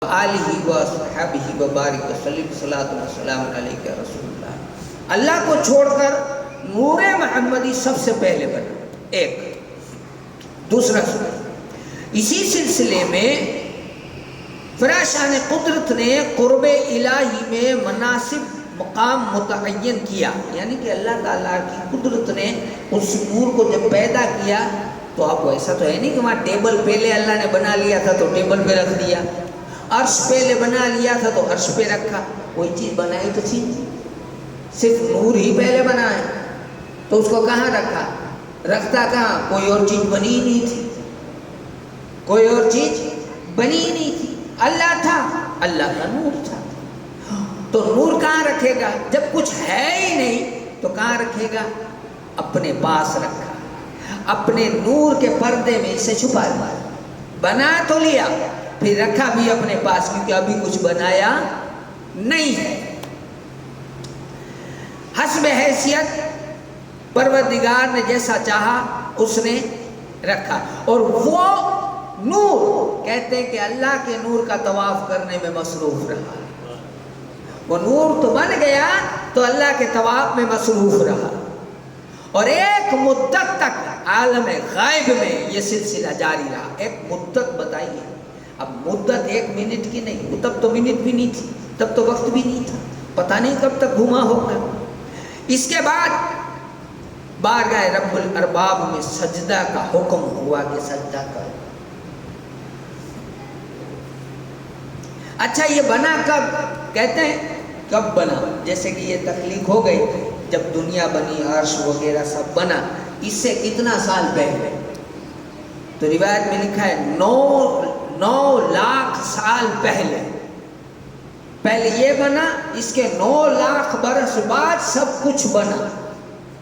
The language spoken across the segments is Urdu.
وآلہ وصحبہ وبارک وسلم صلاۃ والسلام علیک یا رسول اللہ۔ اللہ کو چھوڑ کر نور محمدی سب سے پہلے بنا، ایک۔ دوسرا سنیں، اسی سلسلے میں فراشان قدرت نے قرب الہی میں مناسب مقام متعین کیا، یعنی کہ اللہ تعالیٰ کی قدرت نے اس نور کو جب پیدا کیا تو آپ کو ایسا تو ہے نہیں کہ وہاں ٹیبل پہلے اللہ نے بنا لیا تھا تو ٹیبل پہ رکھ دیا، عرش پہلے بنا لیا تھا تو عرش پہ رکھا، کوئی چیز بنائی تو تھی، صرف نور ہی پہلے بنا ہے تو اس کو کہاں رکھا، رکھتا کہاں، کوئی اور چیز بنی ہی نہیں تھی، کوئی اور چیز بنی ہی نہیں تھی، اللہ تھا، اللہ کا نور تھا، تو نور کہاں رکھے گا جب کچھ ہے ہی نہیں، تو کہاں رکھے گا، اپنے پاس رکھا، اپنے نور کے پردے میں اسے چھپا دیا، بنا تو لیا پھر رکھا بھی اپنے پاس کیونکہ ابھی کچھ بنایا نہیں ہے۔ حسب حیثیت پروردگار نے جیسا چاہا اس نے رکھا، اور وہ نور کہتے ہیں کہ اللہ کے نور کا طواف کرنے میں مصروف رہا، وہ نور تو بن گیا تو اللہ کے طواف میں مصروف رہا، اور ایک مدت تک عالم غائب میں یہ سلسلہ جاری رہا، ایک مدت بتائیے، اب مدت ایک منٹ کی نہیں، تب تو منٹ بھی نہیں تھی، تب تو وقت بھی نہیں تھا، پتہ نہیں کب تک گھوما ہوگا۔ اس کے بعد بارگاہ رب الارباب میں سجدہ کا حکم ہوا کہ سجدہ کرو۔ اچھا یہ بنا کب، کہتے ہیں کب بنا، جیسے کہ یہ تخلیق ہو گئی جب دنیا بنی، عرش وغیرہ سب بنا، اس سے کتنا سال پہلے، تو روایت میں لکھا ہے 9 لاکھ سال پہلے یہ بنا، اس کے 9 لاکھ برس بعد سب کچھ بنا،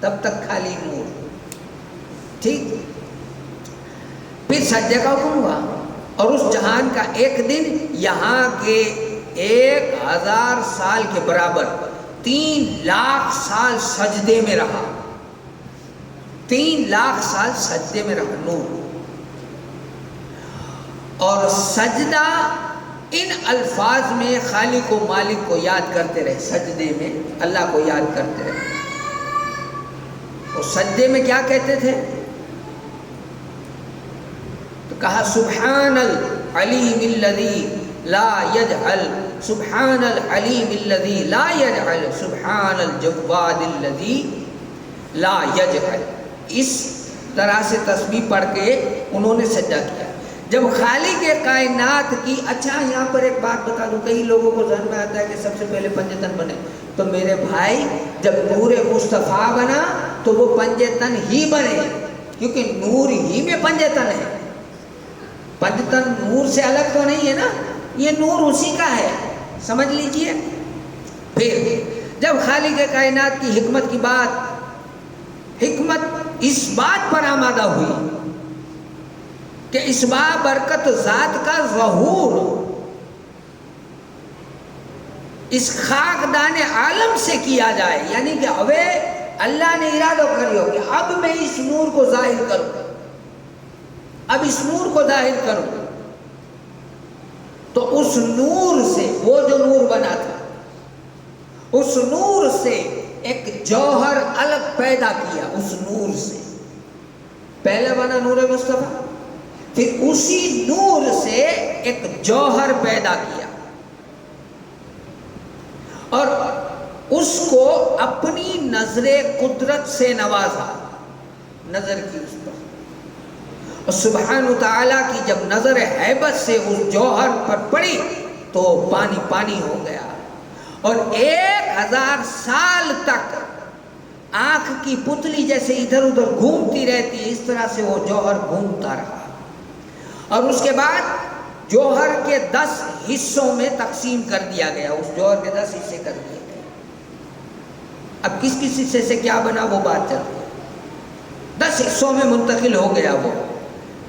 تب تک خالی نور، ٹھیک۔ پھر سجدے کا حکم ہوا، اور اس جہان کا ایک دن یہاں کے 1000 سال کے برابر 3 لاکھ سال سجدے میں رہا، 3 لاکھ سال سجدے میں رہا نور۔ اور سجدہ ان الفاظ میں خالق و مالک کو یاد کرتے رہے، سجدے میں اللہ کو یاد کرتے رہے، اور سجدے میں کیا کہتے تھے، تو کہا سبحان العلیم الذی لا یجہل، سبحان العلیم الذی لا یجہل، سبحان الجواد الذی لا یجہل۔ اس طرح سے تسبیح پڑھ کے انہوں نے سجدہ کیا۔ جب خالق کائنات کی، اچھا یہاں پر ایک بات بتا دوں، کئی لوگوں کو ذہن میں آتا ہے کہ سب سے پہلے پنجے تن بنے، تو میرے بھائی جب نور مصطفیٰ بنا تو وہ پنجے تن ہی بنے، کیونکہ نور ہی میں پنجے تن ہے، پنجے تن نور سے الگ تو نہیں ہے نا، یہ نور اسی کا ہے، سمجھ لیجئے۔ پھر جب خالق کائنات کی حکمت کی بات، حکمت اس بات پر آمادہ ہوئی کہ اس بابرکت ذات کا ظہور اس خاکدان عالم سے کیا جائے، یعنی کہ اب اللہ نے ارادہ کریو کہ اب میں اس نور کو ظاہر کروں، اب اس نور کو ظاہر کروں، تو اس نور سے، وہ جو نور بنا تھا، اس نور سے ایک جوہر الگ پیدا کیا، اس نور سے پہلے بنا نور مصطفیٰ، پھر اسی نور سے ایک جوہر پیدا کیا، اور اس کو اپنی نظر قدرت سے نوازا، نظر کی اس پر، اور سبحانہ تعالیٰ کی جب نظر ہیبت سے اس جوہر پر پڑی تو پانی پانی ہو گیا، اور 1000 سال تک آنکھ کی پتلی جیسے ادھر ادھر گھومتی رہتی ہے، اس طرح سے وہ جوہر گھومتا رہا، اور اس کے بعد جوہر کے 10 حصوں میں تقسیم کر دیا گیا، اس جوہر کے 10 حصے کر دیے گئے۔ اب کس کس حصے سے کیا بنا وہ بات چل رہی ہے، 10 حصوں میں منتقل ہو گیا وہ۔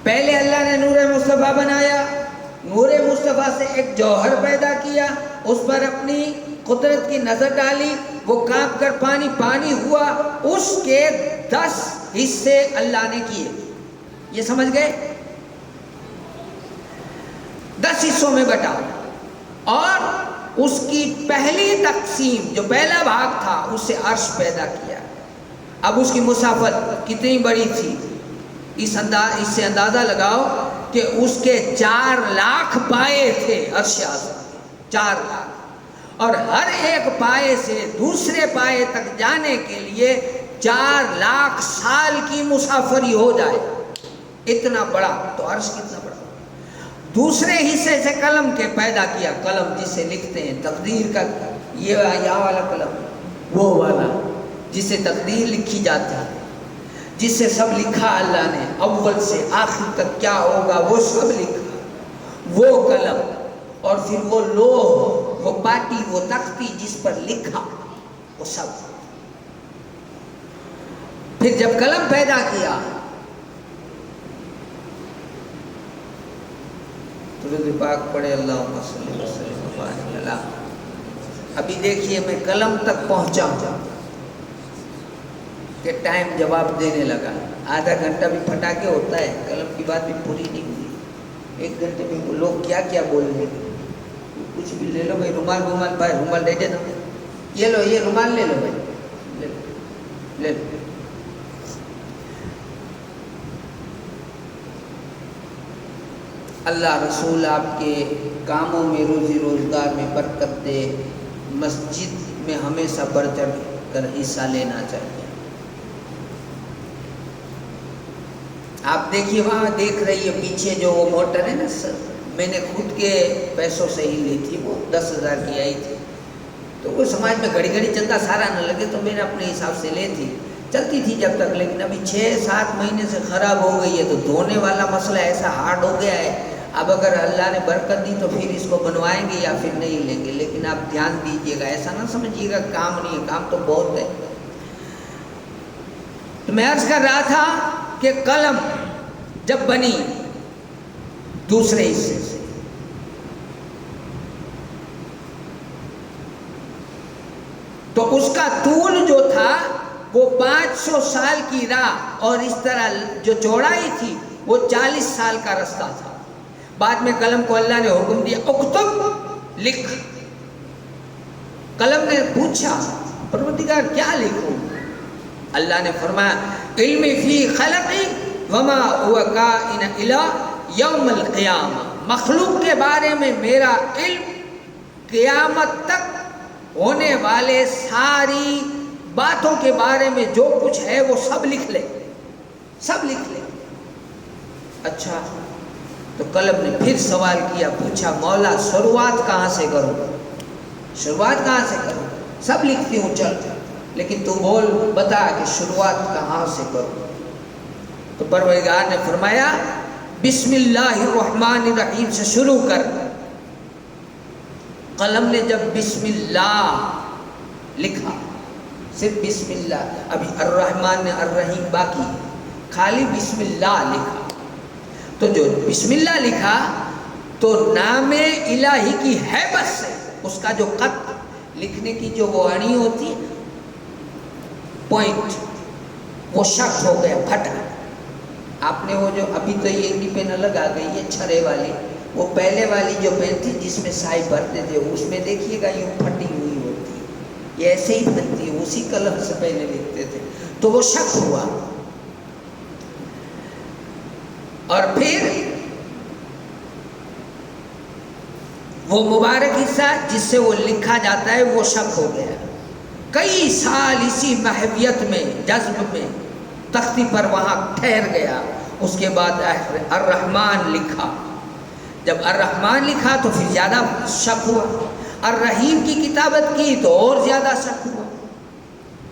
پہلے اللہ نے نور مصطفیٰ بنایا، نور مصطفیٰ سے ایک جوہر پیدا کیا، اس پر اپنی قدرت کی نظر ڈالی، وہ کانپ کر پانی پانی ہوا، اس کے 10 حصے اللہ نے کیے، یہ سمجھ گئے، 10 حصوں میں بٹا، اور اس کی پہلی تقسیم جو پہلا بھاگ تھا اس سے عرش پیدا کیا. اب اس کی مسافت کتنی بڑی تھی؟ اس سے اندازہ لگاؤ کہ اس کے 4 لاکھ پائے تھے عرش اعظم، 4 لاکھ، اور ہر ایک پائے سے دوسرے پائے تک جانے کے لیے 4 لاکھ سال کی مسافری ہو جائے. اتنا بڑا تو عرش کتنا بڑا. دوسرے حصے سے قلم کے پیدا کیا، قلم جسے لکھتے ہیں تقدیر کا، یہ والا قلم، وہ والا جس سے تقدیر لکھی جاتی ہے، جس سے سب لکھا اللہ نے، اول سے آخر تک کیا ہوگا وہ سب لکھا. وہ قلم، اور پھر وہ لوح، وہ پاٹی، وہ تختی جس پر لکھا، وہ سب. پھر جب قلم پیدا کیا درود پاک پڑھے اللہم صلی وسلم وبارک علیہ. ابھی دیکھیے میں قلم تک پہنچا ہوں کہ ٹائم جواب دینے لگا. آدھا گھنٹہ بھی پھٹا کے ہوتا ہے، قلم کی بات بھی پوری نہیں ہوئی. 1 گھنٹے میں لوگ کیا کیا بول رہے ہیں. کچھ بھی لے لو بھائی، رومال بھائی، رومال دے دینا، یہ لو، یہ رومال لے لو بھائی، لے لو. اللہ رسول آپ کے کاموں میں، روزی روزگار میں برکت دے. مسجد میں ہمیشہ بڑھ چڑھ کر حصہ لینا چاہیے. آپ دیکھیے وہاں دیکھ رہی ہے پیچھے جو وہ موٹر ہے نا سر، میں نے خود کے پیسوں سے ہی لی تھی، وہ 10,000 کی آئی تھی. تو وہ سماج میں گھڑی گھڑی چلتا سارا نہ لگے تو میں نے اپنے حساب سے لی تھی، چلتی تھی جب تک. لیکن ابھی 6-7 مہینے سے خراب ہو گئی ہے، تو دھونے والا مسئلہ ایسا ہارڈ ہو گیا ہے. اب اگر اللہ نے برکت دی تو پھر اس کو بنوائیں گے یا پھر نہیں لیں گے. لیکن آپ دھیان دیجیے گا، ایسا نہ سمجھیے گا کام نہیں ہے، کام تو بہت ہے. تو میں عرض کر رہا تھا کہ قلم جب بنی دوسرے حصے سے، تو اس کا طول جو تھا وہ 500 سال کی راہ، اور اس طرح جو چوڑائی تھی وہ 40 سال کا رستہ تھا. بعد میں قلم کو اللہ نے حکم دیا اکتب، لکھ. قلم نے پوچھا پروردگار کیا لکھوں؟ اللہ نے فرمایا علم فی خلقی وما هو کائن الی یوم القیامہ. مخلوق کے بارے میں میرا علم، قیامت تک ہونے والے ساری باتوں کے بارے میں جو کچھ ہے وہ سب لکھ لے، سب لکھ لے. اچھا، تو قلم نے پھر سوال کیا، پوچھا مولا شروعات کہاں سے کروں؟ شروعات کہاں سے کروں؟ سب لکھتی ہوں چل، لیکن تو بول بتا کہ شروعات کہاں سے کروں؟ تو پروردگار نے فرمایا بسم اللہ الرحمن الرحیم سے شروع کر. قلم نے جب بسم اللہ لکھا، صرف بسم اللہ، ابھی الرحمن نے الرحیم باقی، خالی بسم اللہ لکھا. تو جو بسم اللہ لکھا تو نام الہی کی ہیبت سے اس کا جو خط لکھنے کی جو وہ اڑی ہوتی ہے پوائنٹ، وہ شک ہو گیا، پھٹ گیا. آپ نے وہ جو ابھی تو یہ انگی پین الگ آ گئی ہے چھرے والی، وہ پہلے والی جو پین تھی جس میں سائی بھرتے تھے اس میں دیکھیے گا یوں پھٹی ہوئی ہوتی ہے، یہ ایسے ہی بنتی ہے، اسی قلم سے پہلے لکھتے تھے. تو وہ شک ہوا، اور پھر وہ مبارک حصہ جس سے وہ لکھا جاتا ہے وہ شک ہو گیا. کئی سال اسی محویت میں، جذب میں تختی پر وہاں ٹھہر گیا. اس کے بعد الرحمن لکھا. جب الرحمن لکھا تو پھر زیادہ شک ہوا. الرحیم کی کتابت کی تو اور زیادہ شک ہوا.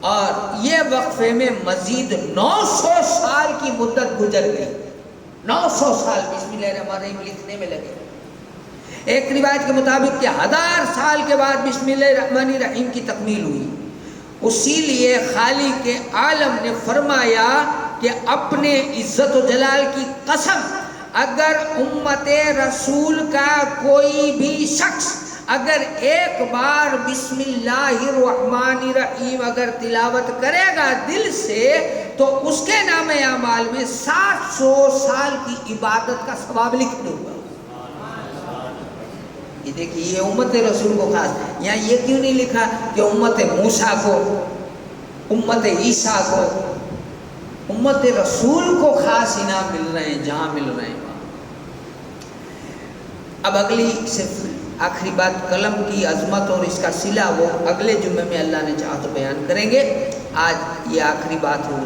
اور یہ وقفے میں مزید 900 سال کی مدت گزر گئی. 900 سال بسم اللہ الرحمن الرحیم لکھنے میں لگے. ایک روایت کے مطابق کہ 1000 سال کے بعد بسم اللہ الرحمن الرحیم کی تکمیل ہوئی. اسی لیے خالق کے عالم نے فرمایا کہ اپنے عزت و جلال کی قسم، اگر امت رسول کا کوئی بھی شخص اگر ایک بار بسم اللہ الرحمن الرحیم اگر تلاوت کرے گا دل سے تو اس کے نام اعمال میں 700 سال کی عبادت کا ثواب لکھ دوں گا. یہ دیکھیے یہ امت رسول کو خاص، یہاں یہ کیوں نہیں لکھا کہ امت موسیٰ کو، امت عیسیٰ کو؟ امت رسول کو خاص انعام مل رہے ہیں جہاں مل رہے ہیں وہاں۔ اب اگلی صرف آخری بات قلم کی عظمت اور اس کا صلہ وہ اگلے جمعے میں اللہ نے چاہا تو بیان کریں گے، آج یہ آخری بات وہ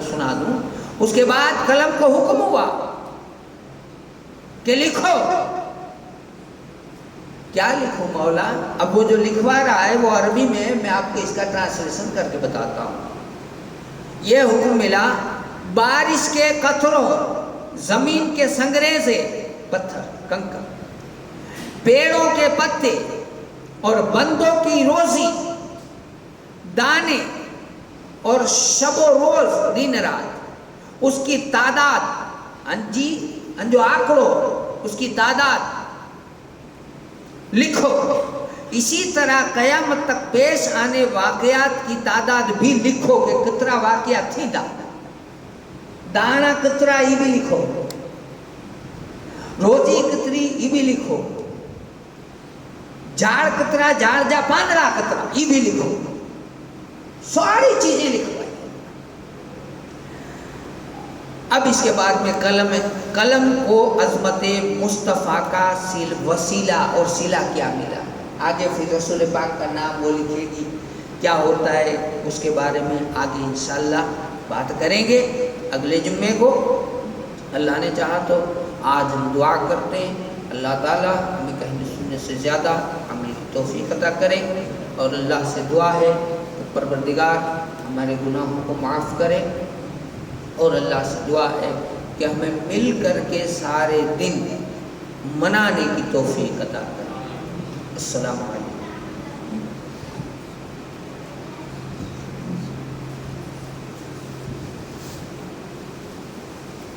سنا دوں۔ اس کے بعد قلم کو حکم ہوا کہ لکھو۔ کیا لکھوں مولا؟ اب وہ جو لکھوا رہا ہے وہ عربی میں آپ کو اس کا ٹرانسلیشن کر کے بتاتا ہوں۔ یہ حکم ملا، بارش کے قطروں، زمین کے سنگریزے، پتھر کنکر، پیڑوں کے پتے اور بندوں کی روزی، دانے اور شب و روز، دن رات، اس کی تعداد، جو آنکڑو اس کی تعداد لکھو۔ اسی طرح قیامت تک پیش آنے واقعات کی تعداد بھی لکھو کہ کترا واقعہ تھی دانا کترا یہ بھی لکھو، روزی کتری یہ بھی لکھو، جھاڑ کترا، جھاڑ جا پاندرا کترا یہ بھی لکھو، ساری چیزیں لکھوائی۔ اب اس کے بعد میں قلم کو عظمت مصطفیٰ کا وسیلہ اور صلہ کیا ملا، آگے پھر رسول پاک کا نام وہ لکھے گی، کیا ہوتا ہے اس کے بارے میں آگے انشاءاللہ بات کریں گے اگلے جمعے کو، اللہ نے چاہا تو۔ آج ہم دعا کرتے ہیں اللہ تعالیٰ ہمیں کہیں سننے سے زیادہ عمل کی توفیق عطا کرے، اور اللہ سے دعا ہے کہ پروردگار ہمارے گناہوں کو معاف کرے، اور اللہ سے دعا ہے کہ ہمیں مل کر کے سارے دن منانے کی توفیق عطا کرے۔ السلام علیکم۔